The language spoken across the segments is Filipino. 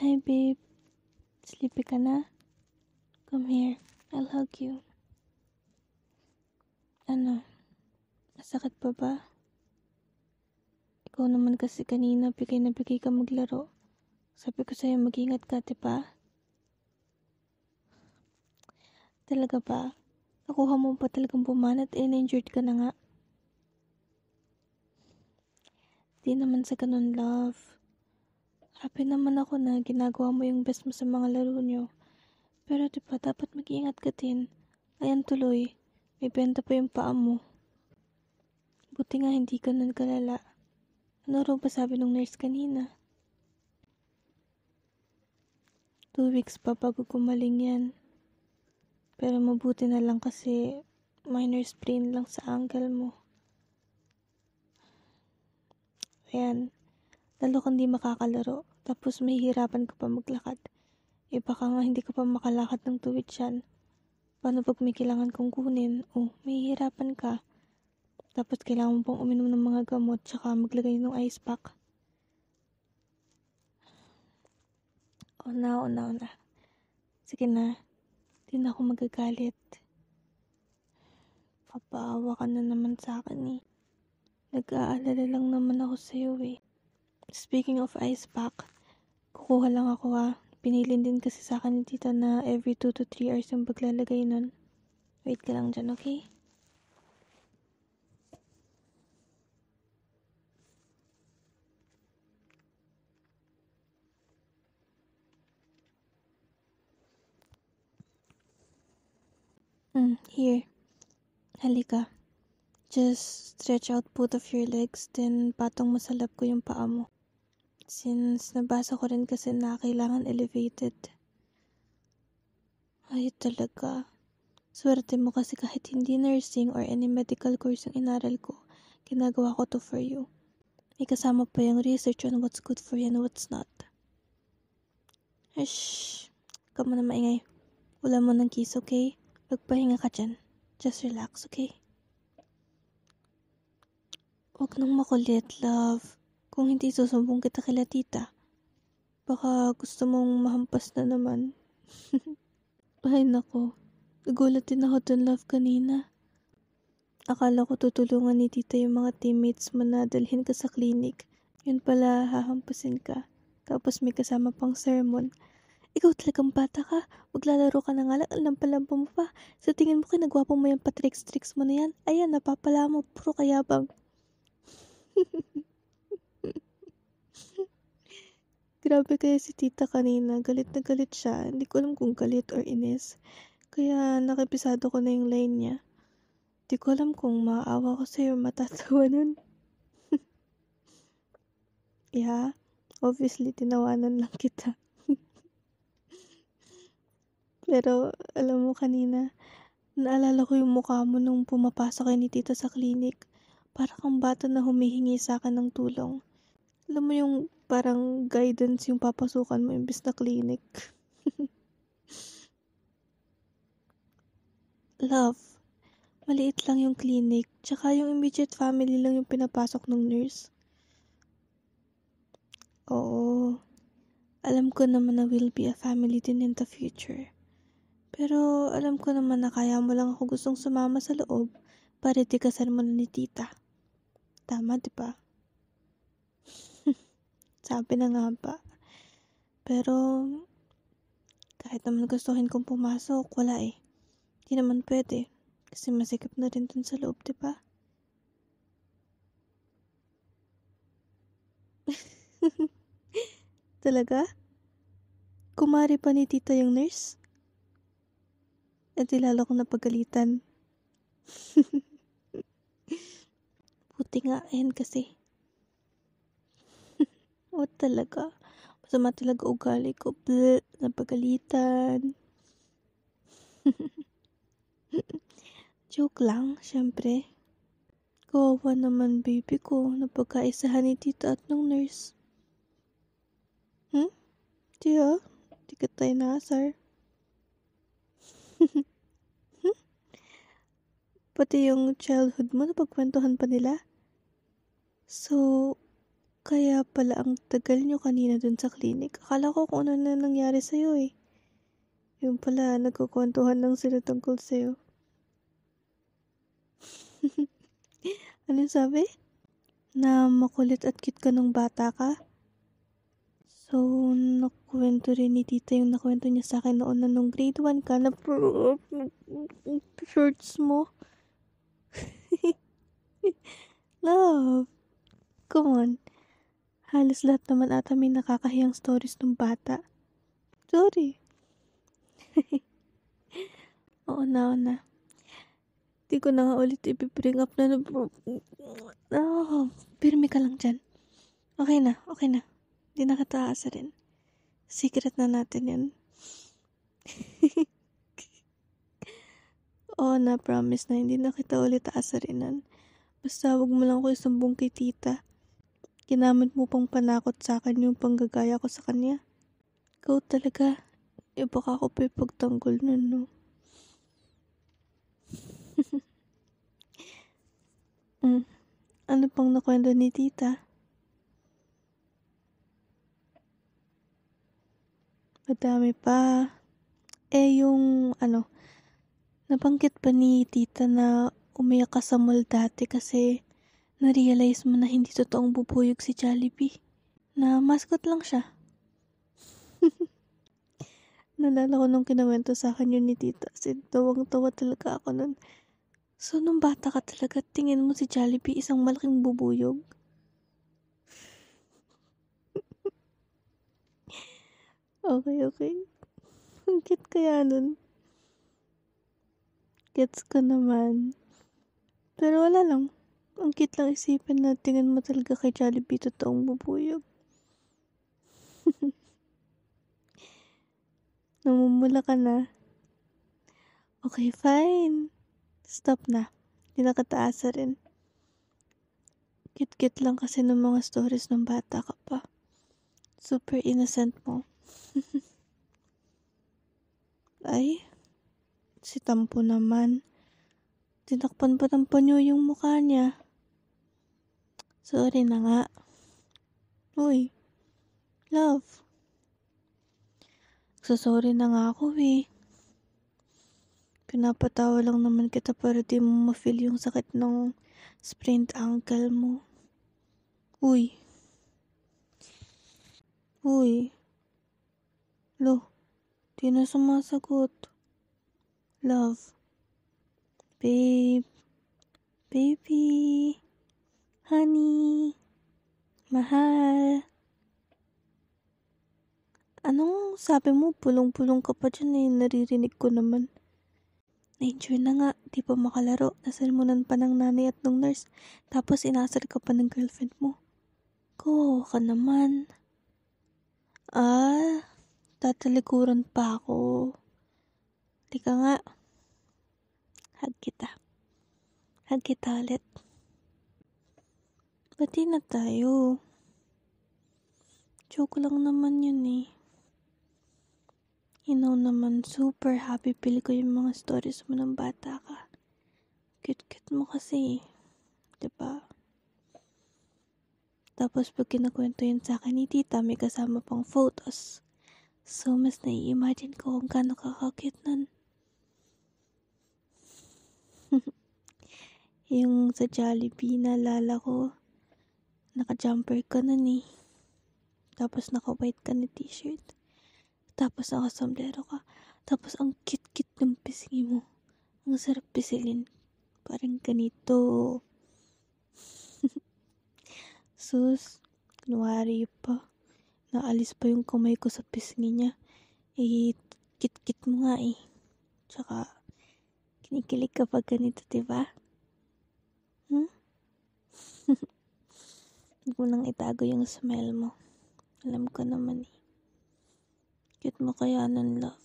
Hi babe, sleepy ka na? Come here, I'll hug you. Ano, masakit pa ba? Ikaw naman kasi kanina bigay na bigay ka maglaro. Sabi ko sa'yo mag-ingat ka, diba? Talaga ba? Nakuha mo pa talagang bumanat and injured ka na nga? Di naman sa ganun, love. Happy naman ako na ginagawa mo yung best mo sa mga laro nyo. Pero diba, dapat mag-ingat ka din. Ayan tuloy, may benta pa yung paa mo. Buti nga hindi ka nun kalala. Ano raw ba sabi ng nurse kanina? 2 weeks pa bago gumaling yan. Pero mabuti na lang kasi minor sprain lang sa ankle mo. Ayan, lalo kang di makakalaro. Tapos mahihirapan ka pa maglakad. Eh baka nga hindi ka pa makalakad ng tuwid yan. Paano pag may kailangan kong kunin? Mahihirapan ka. Tapos kailangan mo pang uminom ng mga gamot tsaka maglagay ng ice pack. Na. Sige na, di na ako magagalit. Papaawa ka na naman sa akin eh. Nag-aalala lang naman ako sa'yo eh. Speaking of ice pack, kukuha lang ako. Pinilin din kasi sa akin ni tita na every 2 to 3 hours yung paglalagay nun. Wait ka lang dyan, okay? Here. Halika. Just stretch out both of your legs, then patong mo sa lap ko yung paa mo. Since nabasa ko rin kasi na kailangan elevated. Ay, talaga. Swerte mo kasi kahit hindi nursing or any medical course yung inaral ko, ginagawa ko to for you. May kasama pa yung research on what's good for you and what's not. Shh! Ka mo na maingay. Wala mo ng kiss, okay? Magpahinga ka dyan. Just relax, okay? Huwag nang makulit, love. Kung hindi susumbong kita kila tita. Baka gusto mong mahampas na naman. Ay nako, nagulat din ako dun, love, kanina. Akala ko tutulungan ni tita yung mga teammates mo na dalhin ka sa clinic. Yun pala, hahampasin ka. Tapos may kasama pang sermon. Ikaw talagang bata ka. Maglalaro ka na nga lang, lampa-lampa mo pa. Sa tingin mo kinagwapo mo yung patricks-tricks mo na yan. Ayan, napapala mo, puro kayabang. Grabe kaya si tita kanina. Galit na galit siya. Hindi ko alam kung galit or inis. Kaya nakipisado ko na yung line niya. Hindi ko alam kung maawa ko sa'yo matatawa nun. Yeah, obviously tinawanan lang kita. Pero alam mo kanina, naalala ko yung mukha mo nung pumapasok kayo ni tita sa clinic. Para kang bata na humihingi sa akin ng tulong. Alam mo yung parang guidance yung papasukan mo imbis na clinic. Love, maliit lang yung clinic, tsaka yung immediate family lang yung pinapasok ng nurse. Oo, alam ko naman na we'll be a family din in the future. Pero alam ko naman na kaya mo lang ako gustong sumama sa loob para tikasan mo na ni tita. Tama, diba? Sabi na nga ba. Pero kahit naman gustuhin kong pumasok, wala eh. Di naman pwede. Kasi masikip na rin dun sa loob, diba? Talaga? Kumari pa ni tita yung nurse? At lalo kong napagalitan. Buti nga, ayan kasi. O talaga. Masama talaga ugali ko. Bleh, napagalitan. Joke lang, syempre. Kawawa naman baby ko. Napagkaisahan ni tita at ng nurse. Di di ka tayo naasar. Pati yung childhood mo, napagkwentuhan pa nila. So, Kaya pala ang tagal nyo kanina dun sa clinic. Akala ko kung ano na nangyari sa'yo eh. Yung pala, nagkukwentuhan lang sila tungkol sa'yo. Anong sabi? Na makulit at cute ka nung bata ka? So, nakwento rin ni tita yung nakwento niya sa akin noon na nung grade 1 ka na shorts mo. Love, come on. Halos lahat naman ata may nakakahiyang stories ng bata. Sorry. Oo na. Di ko na nga ulit ipibring up na pirmi ka lang dyan. Okay na. Di na kita aasarin. Secret na natin yan. Oo na, promise na hindi na kita ulit aasarinan. Basta wag mo lang ako isumbong kay tita. Ginamit mo pang panakot sa akin yung panggagaya ko sa kanya. Ikaw talaga. Baka ako pa pagtanggol nun, no? Ano pang nakwento ni tita? Madami pa. Yung nabanggit pa ni tita na umiyak ka sa mall dati kasi na-realize mo na hindi totoong bubuyog si Jollibee. Na mascot lang siya. Nalala ko nung kinawento sa akin yun ni tita. Kasi tawang-tawa talaga ako nun. So, nung bata ka talaga, tingin mo si Jollibee isang malaking bubuyog? Okay. Ang cute kaya nun. Gets ko naman. Pero wala lang. Ang cute lang isipin na tingin mo talaga kay Jollibee totoong bubuyog. Namumula ka na. Okay, fine. Stop na. Di na kataasa rin. Cute lang kasi ng mga stories ng bata ka pa. Super innocent mo. Ay, si Tampo naman. Tinakpan pa ng panyo yung mukha niya. Sorry na nga. Uy, love. Sorry na nga ako eh. Pinapatawa lang naman kita para di mo ma-feel yung sakit ng sprained ankle mo. Uy. Lo, di na sumasagot. Love. Babe. Baby. Honey. Mahal. Anong sabi mo? Pulong-pulong ka pa dyan eh. Naririnig ko naman. Na-enjoy na nga. Di pa makalaro. Nasalmunan pa ng nanay at ng nurse. Tapos inasar ka pa ng girlfriend mo. Kawawa ka naman. Tatalikuran pa ako. Di ka nga. Hug kita ulit. Bati na tayo. Joke lang naman yun eh. You know naman, super happy feel ko yung mga stories mo ng bata ka. Cute mo kasi. Diba? Tapos pag kinakwento yun sa akin ni tita, may kasama pang photos. So, mas nai-imagine ko kung gaano kakakit nun. Yung sa Jollibee, naalala ko, naka-jumper ka nun eh. Tapos naka-white ka na t-shirt. Tapos naka-sombrero ka. Tapos ang cute ng pisngi mo. Ang sarap pisilin. Parang ganito. Sus, kunwari pa. Naalis pa yung kamay ko sa pisngi niya. Kit mo nga eh. Tsaka, kinikilig ka pag ganito, diba? Huwag mo nang itago yung smell mo. Alam ko naman eh. Cute mo kaya nun, love.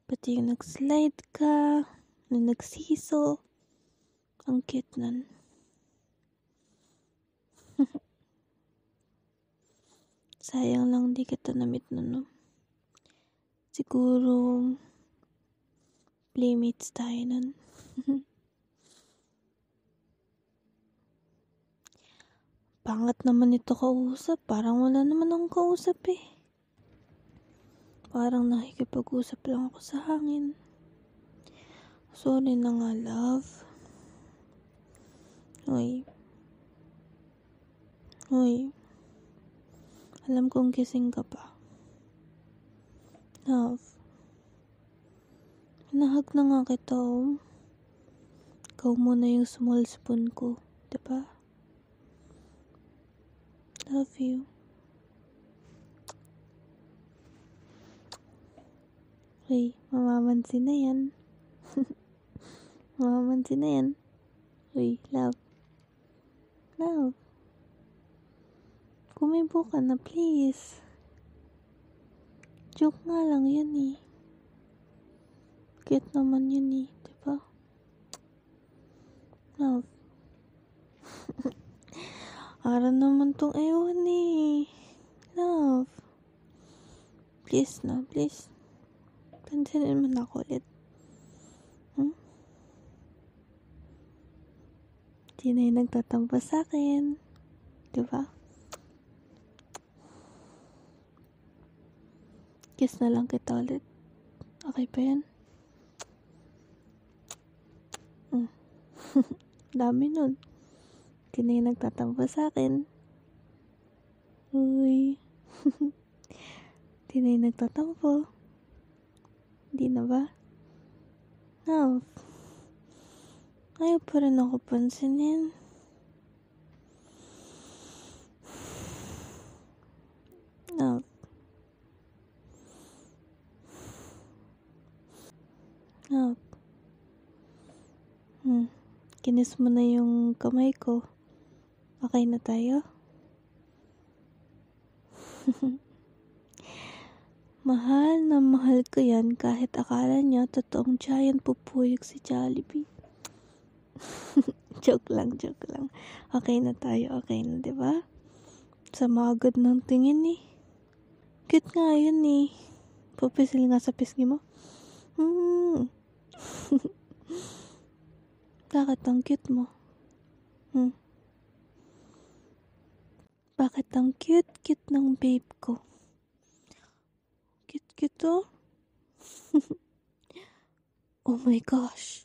Pati yung nag-slide ka, yung nagsiso. Ang cute nun. Sayang lang di kita na-meet nun, no? Siguro, playmates tayo nun. Pangat naman ito kausap. Parang wala naman akong kausap eh. Parang nakikipag-usap lang ako sa hangin. Sorry na nga, love. Uy. Alam kong gising ka pa. Love. Hinahag na nga kita, oh. Ikaw muna yung small spoon ko. Diba? Love you. Uy, mamamansin na yan. Mamamansin na yan. Uy, love. Love. Kumibo ka na, please. Joke nga lang yan eh. Cute naman yun eh, diba? Love. Ara naman tong ewan eh. Love. Please na, please. Pansinin mo na ako ulit. Di na yung nagtatampo sa akin. Diba? Kiss na lang kita ulit. Okay pa yan? Dami nun. Di na yung nagtatampo sa akin. Uy. Di na yung nagtatampo. Di na ba? No. Ayaw pa rin ako pansinin. No. No. Kinis mo na yung kamay ko. Okay na tayo? Mahal na mahal ko yan kahit akala niya totoong giant pupuyog si Jollibee. Joke lang. Okay na tayo, okay na, diba? Sama agad ng tingin eh. Cute nga yun eh. Pupisil nga sa pisngi mo. Bakit ang cute mo? Bakit ang cute ng babe ko? Cute to? Oh my gosh.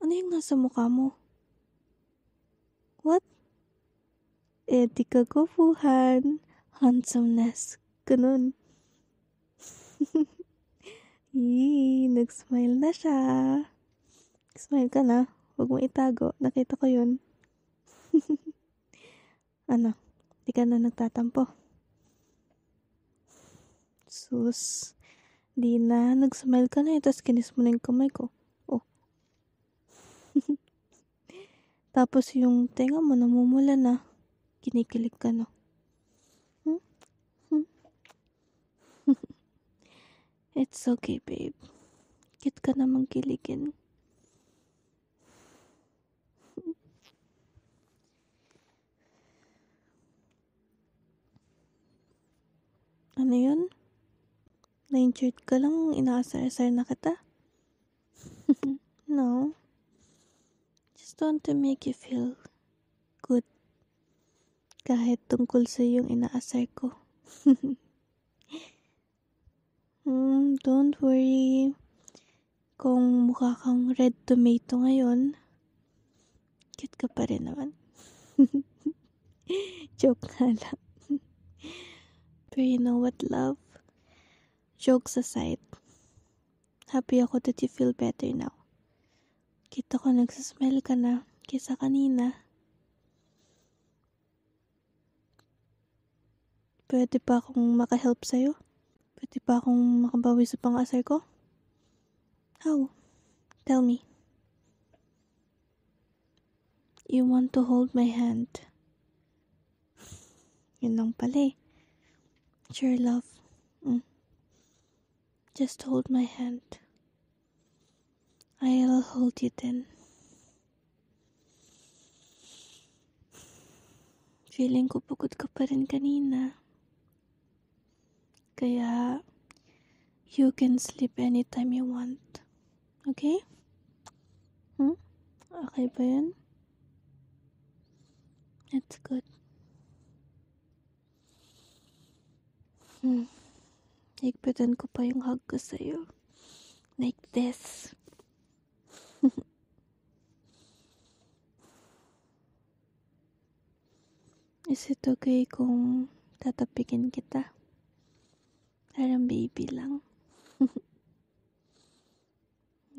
Ano yung nasa mukha mo? What? Di kagwapuhan. Handsomeness. Ganun. Nag-smile na siya. Smile ka na. Huwag mo itago. Nakita ko yun. Ano? Di ka na nagtatampo? Sus. Di na. Nag-smile ka na. Tapos kinis mo na yung kamay ko. Oh. Tapos yung tenga mo namumula na. Kinikilig ka na. It's okay, babe. Cute ka namang kiligin. Ano yun? Na-injured ka lang, inaasar-asar na kita? No. Just want to make you feel good. Kahit tungkol sa yung inaasar ko. Don't worry. Kung mukha kang red tomato ngayon, cute ka pa rin naman. Joke nga lang. But you know what, love? Jokes aside, happy ako that you feel better now. Kita ko nagsasmile ka na kaysa kanina. Pwede pa akong makahelp sa'yo? Pwede pa akong makabawi sa pang-asar ko? How? Tell me. You want to hold my hand? Yun lang pala eh. Sure, love. Just hold my hand. I'll hold you then. Feeling ko pagod ka pa rin kanina. Kaya, you can sleep anytime you want. Okay? Okay ba yun? That's good. Higpitan ko pa yung hug ko sa'yo. Like this. Is it okay kung tatapikin kita? Parang baby lang.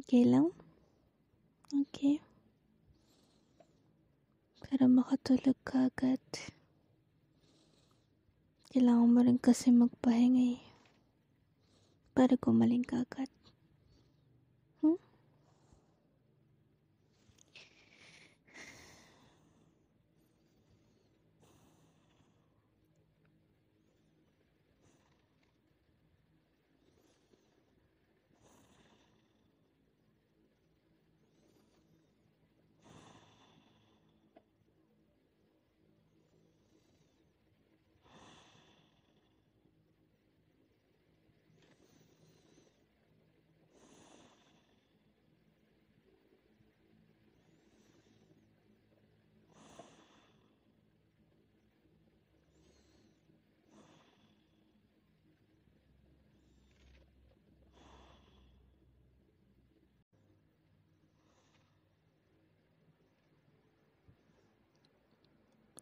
Okay lang? Okay. Para makatulog ka agad. Kailangan mo rin kasi magpahinga eh. Para gumaling ka agad.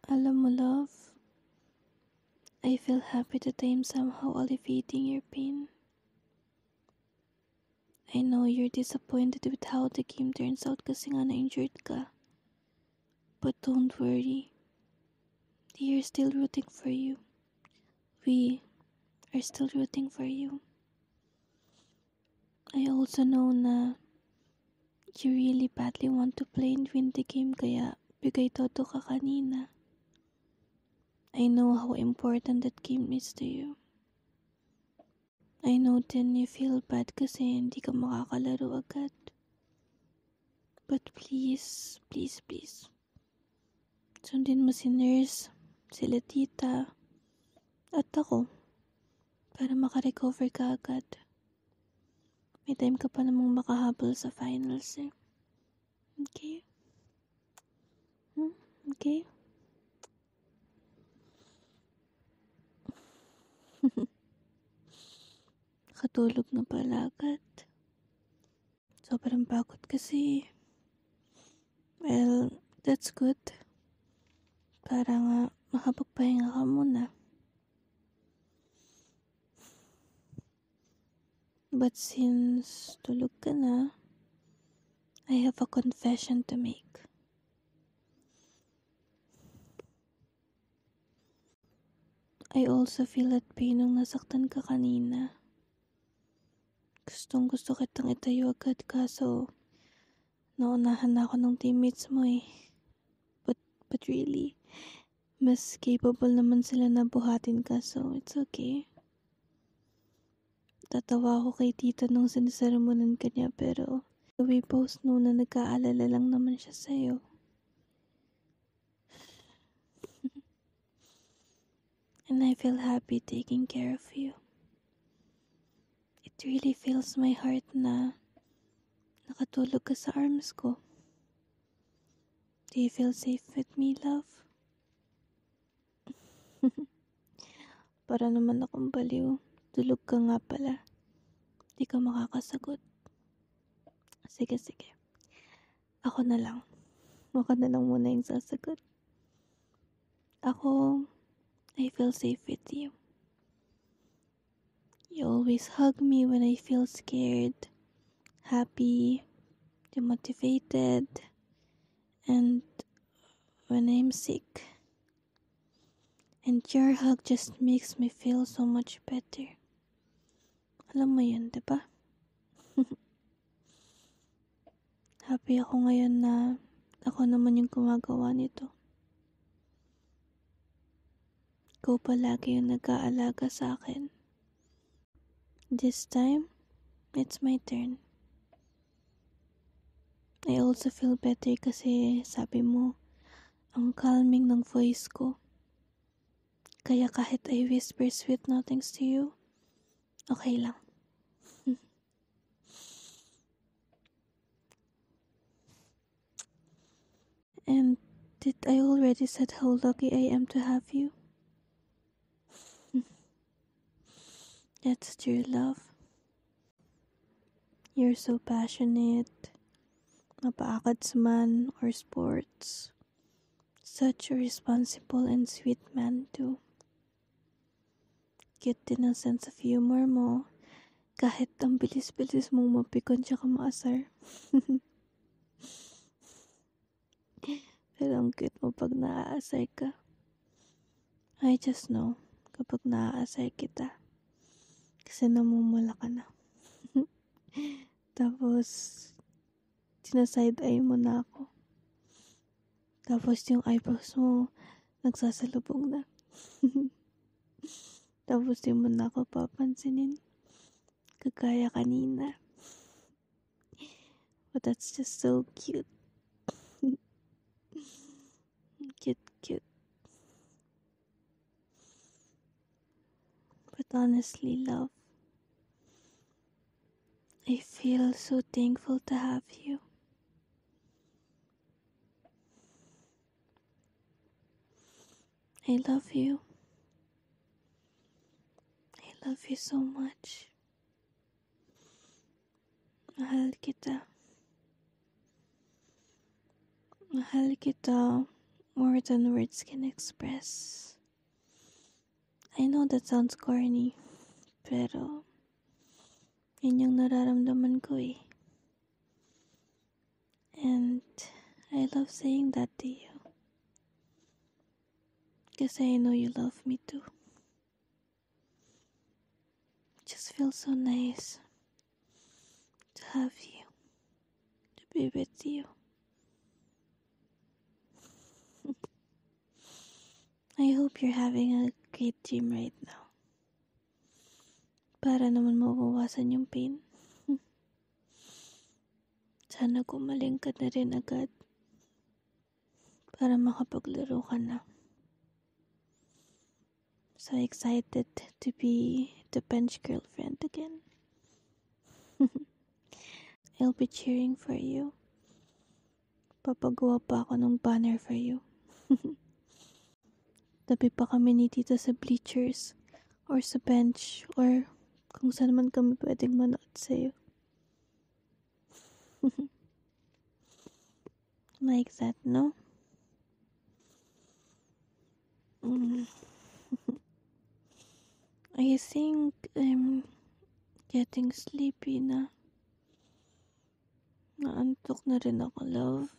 Alam mo, love, I feel happy that I am somehow alleviating your pain. I know you're disappointed with how the game turns out kasi nga na-injured ka. But don't worry. They are still rooting for you. We are still rooting for you. I also know na you really badly want to play and win the game kaya bigay todo ka kanina. I know how important that game is to you. I know then you feel bad kasi hindi ka makakalaro agad. But please, please, please. Sundin mo si nurse, sila tita, at ako para makarecover ka agad. May time ka pa namang makahabol sa finals eh. Okay? Okay? Katulog na pala agad. Sobrang pagod kasi. Well, that's good. Para nga makapagpahinga ka muna. But since tulog ka na, I have a confession to make. I also feel that pain nung nasaktan ka kanina. Gustong gusto kitang itayo agad kaso naunahan na ako ng teammates mo eh. But really, mas capable naman sila na buhatin ka so it's okay. Tatawa ako kay tita nung sinisaramunan ka niya pero we both know na nag-aalala lang naman siya sa'yo. And I feel happy taking care of you. It really fills my heart na nakatulog ka sa arms ko. Do you feel safe with me, love? Para naman akong baliw. Tulog ka nga pala. Di ka makakasagot. Sige. Ako na lang. Ako na lang muna yung sasagot. Ako, I feel safe with you. You always hug me when I feel scared, happy, demotivated, and when I'm sick. And your hug just makes me feel so much better. Alam mo yun, diba? Happy ako ngayon na ako naman yung gumagawa nito. Ikaw palagi yung nag-aalaga sa akin. This time, it's my turn. I also feel better kasi sabi mo, ang calming ng voice ko. Kaya kahit I whisper sweet nothings to you, okay lang. And did I already said how lucky I am to have you? It's true love. You're so passionate, mapaakad man or sports. Such a responsible and sweet man too. Cute din ang sense of humor mo, kahit ang bilis-bilis mong mapikon tsaka maasar. Pero ang cute mo pag naaasar ka. I just know, kapag naaasar kita, kasi namumula ka na. Tapos, sinaside eye mo na ako. Tapos yung eyebrows mo, nagsasalubong na. Tapos di mo na ako papansinin. Kagaya kanina. But that's just so cute. Cute. But honestly, love, I feel so thankful to have you. I love you. I love you so much. Mahal kita. Mahal kita more than words can express. I know that sounds corny, pero yun yung nararamdaman ko eh. And I love saying that to you. Kasi I know you love me too. It just feels so nice to have you, to be with you. I hope you're having a great dream right now. Para naman mabawasan yung pain. Sana gumaling ka na rin agad. Para makapaglaro ka na. So excited to be the bench girlfriend again. I'll be cheering for you. Papagawa pa ako ng banner for you. Tabi pa kami ni tita sa bleachers or sa bench or kung saan man kami pwedeng manood sa'yo. Like that, no? I think I'm getting sleepy na. Naantok na rin ako, love.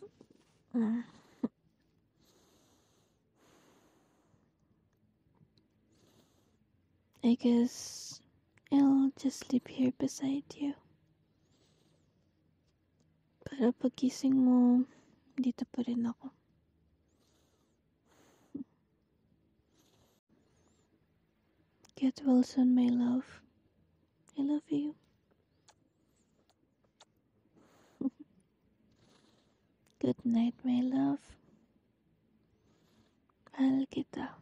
I guess I'll just sleep here beside you. Para pagising mo, dito pa rin ako. Get well soon, my love. I love you. Good night, my love. Mahal kita.